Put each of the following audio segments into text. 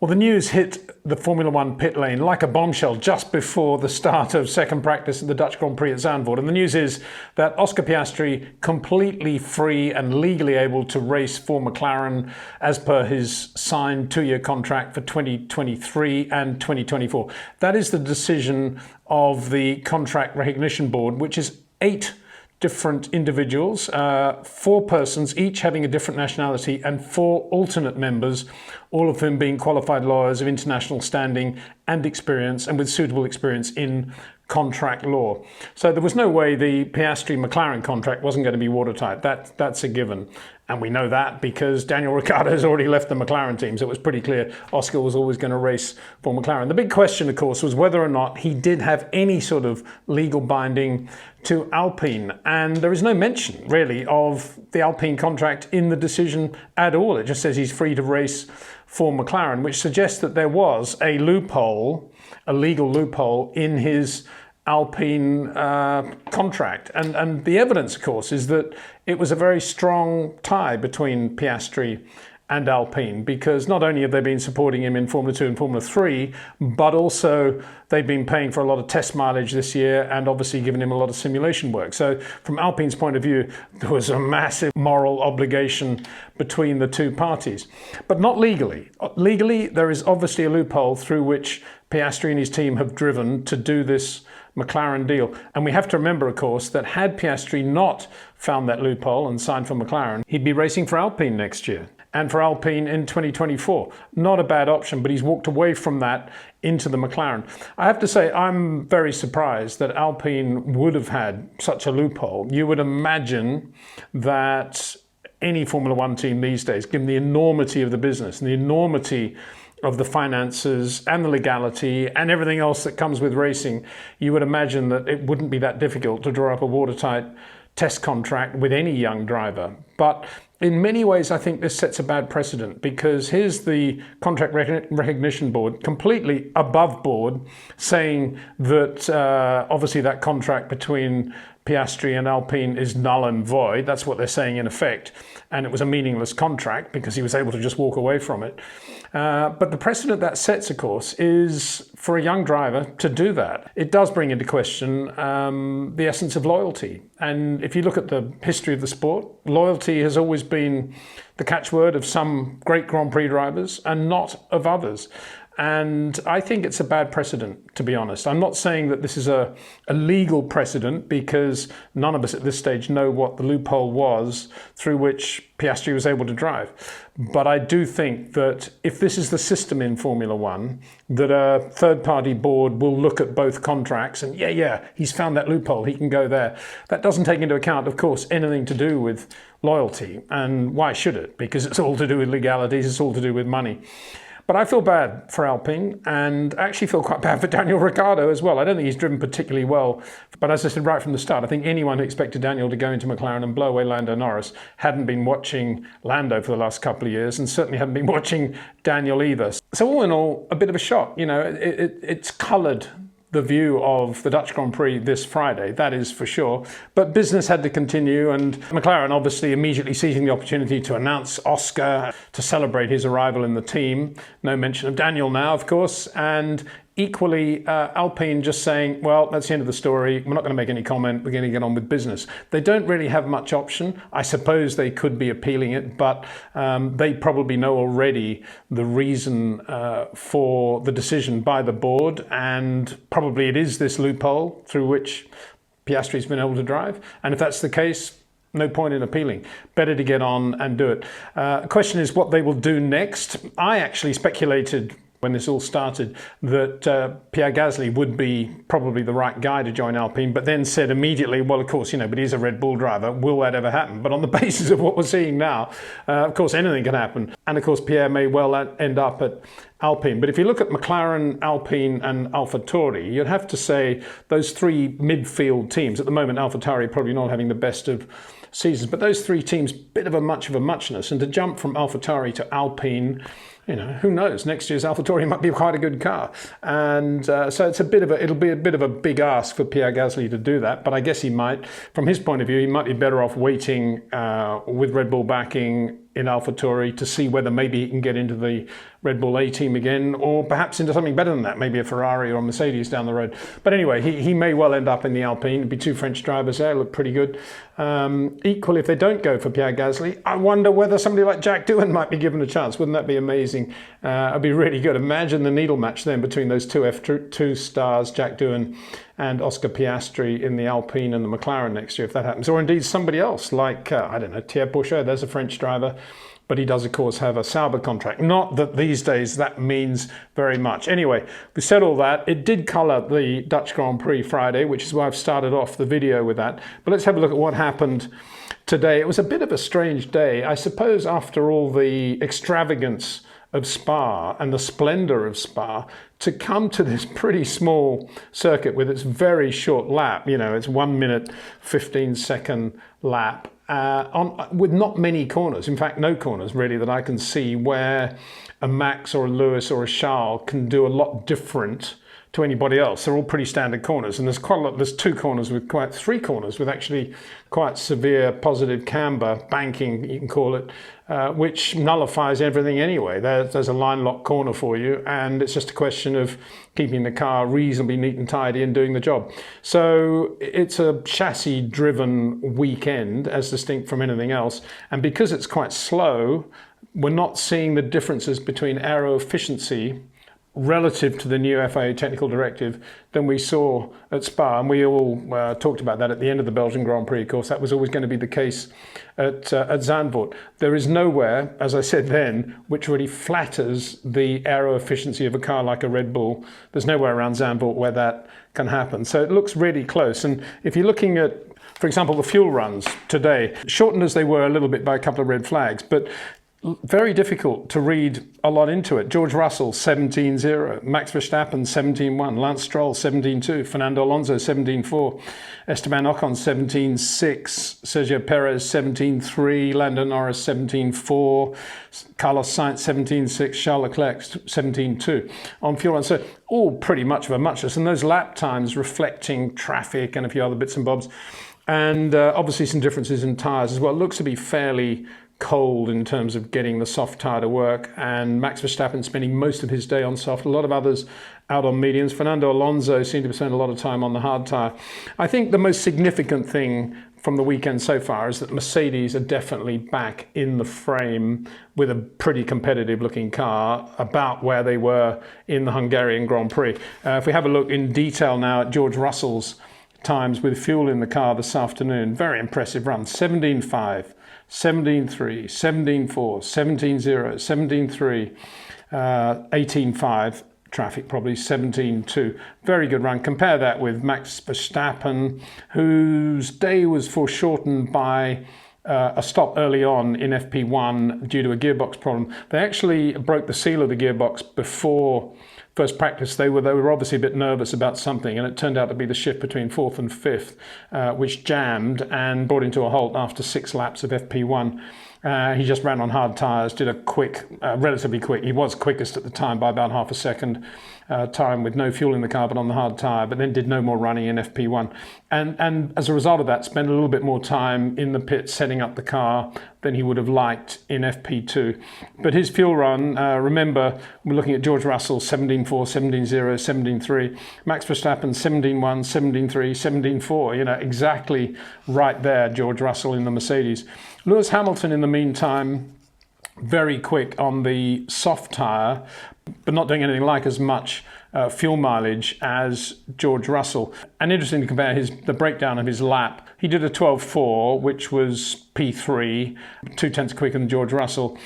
Well, the news hit the Formula One pit lane like a bombshell just before the start of second practice at the Dutch Grand Prix at Zandvoort. And the news is that Oscar Piastri, completely free and legally able to race for McLaren as per his signed 2-year contract for 2023 and 2024. That is the decision of the Contract Recognition Board, which is 8 different individuals, 4 persons, each having a different nationality, and 4 alternate members, all of them being qualified lawyers of international standing and experience, and with suitable experience in contract law. So there was no way the Piastri-McLaren contract wasn't going to be watertight. That's a given. And we know that because Daniel Ricciardo has already left the McLaren team, so it was pretty clear Oscar was always going to race for McLaren. The big question, of course, was whether or not he did have any sort of legal binding to Alpine. And there is no mention, really, of the Alpine contract in the decision at all. It just says he's free to race for McLaren, which suggests that there was a loophole, a legal loophole in his Alpine contract. And the evidence, of course, is that it was a very strong tie between Piastri and Alpine, because not only have they been supporting him in Formula 2 and Formula 3, but also they've been paying for a lot of test mileage this year and obviously giving him a lot of simulation work. So from Alpine's point of view, there was a massive moral obligation between the two parties, but not legally. Legally, there is obviously a loophole through which Piastri and his team have driven to do this McLaren deal. And we have to remember, of course, that had Piastri not found that loophole and signed for McLaren, he'd be racing for Alpine next year and for Alpine in 2024. Not a bad option, but he's walked away from that into the McLaren. I have to say, I'm very surprised that Alpine would have had such a loophole. You would imagine that any Formula One team these days, given the enormity of the business and the enormity of the finances and the legality and everything else that comes with racing, you would imagine that it wouldn't be that difficult to draw up a watertight test contract with any young driver. But in many ways, I think this sets a bad precedent, because here's the Contract Recognition Board, completely above board, saying that obviously that contract between Piastri and Alpine is null and void. That's what they're saying in effect. And it was a meaningless contract because he was able to just walk away from it. But the precedent that sets, of course, is for a young driver to do that. It does bring into question the essence of loyalty. And if you look at the history of the sport, loyalty has always been the catchword of some great Grand Prix drivers and not of others. And I think it's a bad precedent, to be honest. I'm not saying that this is a legal precedent, because none of us at this stage know what the loophole was through which Piastri was able to drive. But I do think that if this is the system in Formula One, that a third-party board will look at both contracts and, yeah, he's found that loophole, he can go there. That doesn't take into account, of course, anything to do with loyalty. And why should it? Because it's all to do with legalities, it's all to do with money. But I feel bad for Alpine, and actually feel quite bad for Daniel Ricciardo as well. I don't think he's driven particularly well. But as I said right from the start, I think anyone who expected Daniel to go into McLaren and blow away Lando Norris hadn't been watching Lando for the last couple of years, and certainly hadn't been watching Daniel either. So all in all, a bit of a shock. You know, it's coloured the view of the Dutch Grand Prix this Friday, that is for sure. But business had to continue, and McLaren obviously immediately seizing the opportunity to announce Oscar to celebrate his arrival in the team. No mention of Daniel now, of course, and equally Alpine just saying, well, that's the end of the story. We're not going to make any comment. We're going to get on with business. They don't really have much option. I suppose they could be appealing it, but they probably know already the reason for the decision by the board, and probably it is this loophole through which Piastri's been able to drive. And if that's the case, no point in appealing. Better to get on and do it. The question is what they will do next. I actually speculated when this all started that Pierre Gasly would be probably the right guy to join Alpine, but then said immediately, well, of course, but he's a Red Bull driver. Will that ever happen? But on the basis of what we're seeing now, of course, anything can happen. And of course, Pierre may well end up at Alpine. But if you look at McLaren, Alpine and AlphaTauri, you'd have to say those 3 midfield teams, at the moment AlphaTauri probably not having the best of seasons, but those 3 teams, bit of a muchness. And to jump from AlphaTauri to Alpine, who knows? Next year's AlphaTauri might be quite a good car, and so it'll be a bit of a big ask for Pierre Gasly to do that. But I guess he might, from his point of view, he might be better off waiting with Red Bull backing in AlphaTauri to see whether maybe he can get into the Red Bull A team again, or perhaps into something better than that, maybe a Ferrari or a Mercedes down the road. But anyway, he may well end up in the Alpine. It'd be two French drivers there, look pretty good. Equally, if they don't go for Pierre Gasly, I wonder whether somebody like Jack Doohan might be given a chance. Wouldn't that be amazing? It'd be really good. Imagine the needle match then between those two F2 stars, Jack Doohan and Oscar Piastri in the Alpine and the McLaren next year, if that happens. Or indeed somebody else like, I don't know, Thierry Pourchaire. There's a French driver, but he does, of course, have a Sauber contract. Not that these days that means very much. Anyway, we said all that. It did colour the Dutch Grand Prix Friday, which is why I've started off the video with that. But let's have a look at what happened today. It was a bit of a strange day. I suppose after all the extravagance of Spa and the splendour of Spa, to come to this pretty small circuit with its very short lap, you know, it's 1 minute, 15-second lap, with not many corners, in fact no corners really that I can see where a Max or a Lewis or a Charles can do a lot different to anybody else. They're all pretty standard corners, and there's quite a lot. There's three corners with actually quite severe positive camber, banking you can call it, which nullifies everything anyway. There's a line lock corner for you, and it's just a question of keeping the car reasonably neat and tidy and doing the job. So it's a chassis driven weekend as distinct from anything else, and because it's quite slow, we're not seeing the differences between aero efficiency relative to the new FIA technical directive than we saw at Spa. And we all talked about that at the end of the Belgian Grand Prix. Of course, that was always going to be the case at Zandvoort. There is nowhere, as I said then, which really flatters the aero efficiency of a car like a Red Bull. There's nowhere around Zandvoort where that can happen. So it looks really close. And if you're looking at, for example, the fuel runs today, shortened as they were a little bit by a couple of red flags, but very difficult to read a lot into it. George Russell, 17-0. Max Verstappen, 17-1. Lance Stroll, 17-2. Fernando Alonso, 17-4. Esteban Ocon, 17-6. Sergio Perez, 17-3. Lando Norris, 17-4. Carlos Sainz, 17-6. Charles Leclerc, 17-2 on fuel run. So all pretty much of a muchness. And those lap times reflecting traffic and a few other bits and bobs. And obviously some differences in tyres as well. It looks to be fairly cold in terms of getting the soft tyre to work, and Max Verstappen spending most of his day on soft, a lot of others out on mediums. Fernando Alonso seemed to spend a lot of time on the hard tyre. I think the most significant thing from the weekend so far is that Mercedes are definitely back in the frame with a pretty competitive looking car, about where they were in the Hungarian Grand Prix. If we have a look in detail now at George Russell's times with fuel in the car this afternoon, very impressive run. 17.5, 17.3, 17.4, 17.0, 17.3, 18.5, traffic probably 17.2. Very good run. Compare that with Max Verstappen, whose day was foreshortened by a stop early on in FP1 due to a gearbox problem. They actually broke the seal of the gearbox before first practice. They were obviously a bit nervous about something, and it turned out to be the shift between fourth and fifth, which jammed and brought him to a halt after 6 laps of FP1. He just ran on hard tyres, did a quick, relatively quick, he was quickest at the time by about half a second time with no fuel in the car but on the hard tyre, but then did no more running in FP1. And as a result of that, spent a little bit more time in the pit setting up the car than he would have liked in FP2. But his fuel run, remember, we're looking at George Russell, 17.4, 17.0, 17.3, Max Verstappen, 17.1, 17.3, 17.4, you know, exactly right there, George Russell in the Mercedes. Lewis Hamilton, in the meantime, very quick on the soft tyre, but not doing anything like as much fuel mileage as George Russell. And interesting to compare the breakdown of his lap. He did a 12.4, which was P3, 0.2 quicker than George Russell.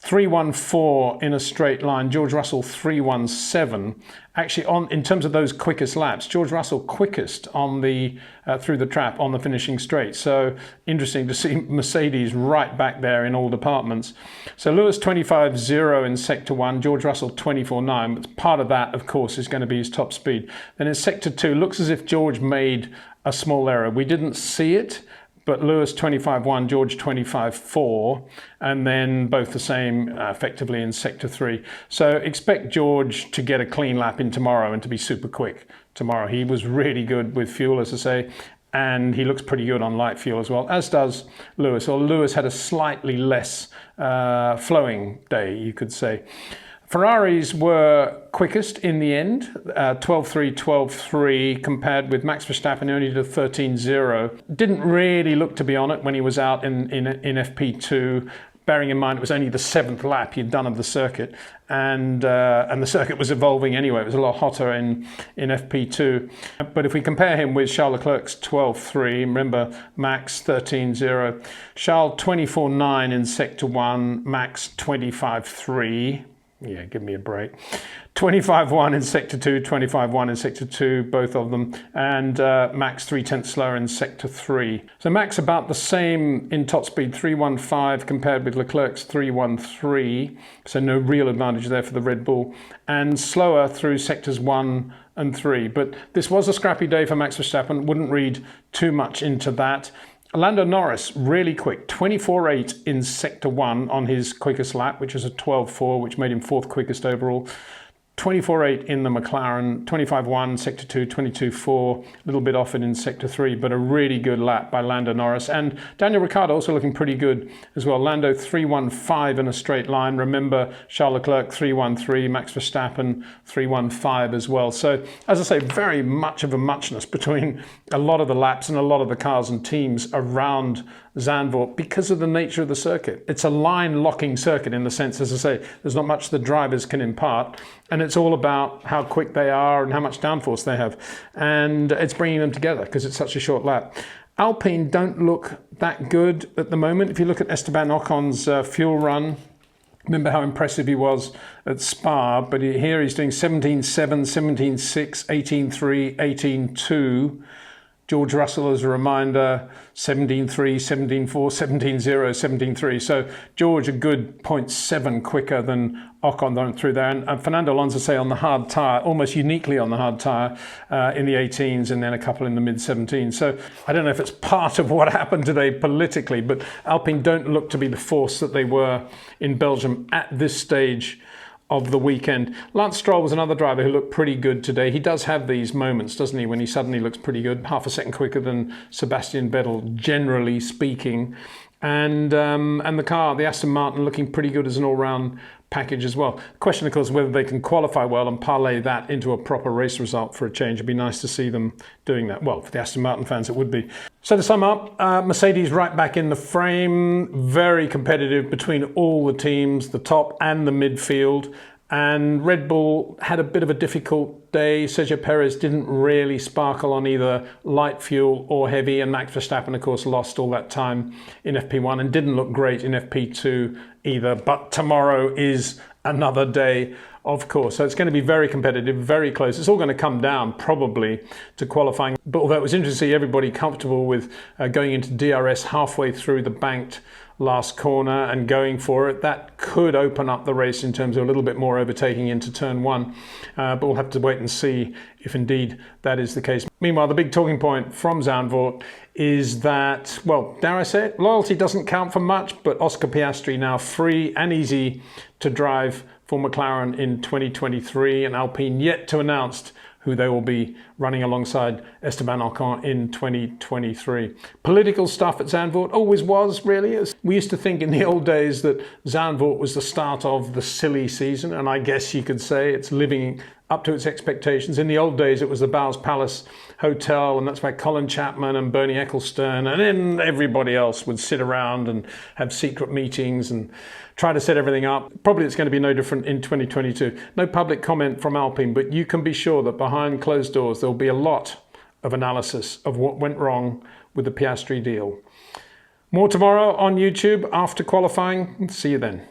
3.14 in a straight line. George Russell 3.17. Actually, in terms of those quickest laps, George Russell quickest on the through the trap on the finishing straight. So interesting to see Mercedes right back there in all departments. So Lewis 25.0 in sector 1, George Russell 24.9. But part of that, of course, is going to be his top speed. Then in sector 2, looks as if George made a small error. We didn't see it, but Lewis 25.1, George 25.4, and then both the same effectively in sector 3. So expect George to get a clean lap in tomorrow and to be super quick tomorrow. He was really good with fuel, as I say. and he looks pretty good on light fuel as well, as does Lewis. Or Lewis had a slightly less flowing day, you could say. Ferraris were quickest in the end, 12.3, 12.3, compared with Max Verstappen, who only did a 13.0. Didn't really look to be on it when he was out in FP2. Bearing in mind it was only the 7th lap he'd done of the circuit, and the circuit was evolving anyway. It was a lot hotter in FP2. But if we compare him with Charles Leclerc's 12.3, remember Max 13.0, Charles 24.9 in Sector 1, Max 25.3. Yeah, give me a break. 25.1 in Sector 2, 25.1 in Sector 2, both of them, and Max 0.3 slower in Sector 3. So Max about the same in top speed, 3.15 compared with Leclerc's 3.13, so no real advantage there for the Red Bull, and slower through Sectors 1 and 3. But this was a scrappy day for Max Verstappen, wouldn't read too much into that. Lando Norris, really quick, 24.8 in Sector 1 on his quickest lap, which was a 12.4, which made him 4th quickest overall. 24.8 in the McLaren, 25.1 Sector 2, 22.4, a little bit off it in Sector 3, but a really good lap by Lando Norris. And Daniel Ricciardo also looking pretty good as well. Lando 3.15 in a straight line. Remember, Charles Leclerc 3.13, Max Verstappen 3.15 as well. So, as I say, very much of a muchness between a lot of the laps and a lot of the cars and teams around Zandvoort because of the nature of the circuit. It's a line-locking circuit in the sense, as I say, there's not much the drivers can impart, and it's all about how quick they are and how much downforce they have, and it's bringing them together because it's such a short lap. Alpine don't look that good at the moment. If you look at Esteban Ocon's fuel run, remember how impressive he was at Spa, but here he's doing 17.7, 17.6, 18.3, 18.2. George Russell, as a reminder, 17.3, 17.4, 17.0, 17.3. So George a good 0.7 quicker than Ocon through there. And Fernando Alonso, say, on the hard tyre, almost uniquely on the hard tyre in the 18s and then a couple in the mid-17s. So I don't know if it's part of what happened today politically, but Alpine don't look to be the force that they were in Belgium at this stage of the weekend. Lance Stroll was another driver who looked pretty good today. He does have these moments, doesn't he, when he suddenly looks pretty good, half a second quicker than Sebastian Vettel, generally speaking. And the car, the Aston Martin, looking pretty good as an all-round package as well. The question, of course, whether they can qualify well and parlay that into a proper race result for a change. It'd be nice to see them doing that. Well, for the Aston Martin fans, it would be. So to sum up, Mercedes right back in the frame, very competitive between all the teams, the top and the midfield. And Red Bull had a bit of a difficult day. Sergio Perez didn't really sparkle on either light fuel or heavy. And Max Verstappen, of course, lost all that time in FP1 and didn't look great in FP2 either. But tomorrow is another day, of course. So it's going to be very competitive, very close. It's all going to come down probably to qualifying. But although it was interesting to see everybody comfortable with going into DRS halfway through the banked last corner and going for it, that could open up the race in terms of a little bit more overtaking into turn one, but we'll have to wait and see if indeed that is the case. Meanwhile, the big talking point from Zandvoort is that, well, dare I say it, loyalty doesn't count for much, but Oscar Piastri now free and easy to drive for McLaren in 2023, and Alpine yet to announce who they will be running alongside Esteban Ocon in 2023. Political stuff at Zandvoort always was, really. We used to think in the old days that Zandvoort was the start of the silly season, and I guess you could say it's living up to its expectations. In the old days, it was the Bowes Palace Hotel, and that's where Colin Chapman and Bernie Ecclestone and then everybody else would sit around and have secret meetings and try to set everything up. Probably it's going to be no different in 2022. No public comment from Alpine, but you can be sure that behind closed doors, there'll be a lot of analysis of what went wrong with the Piastri deal. More tomorrow on YouTube after qualifying. See you then.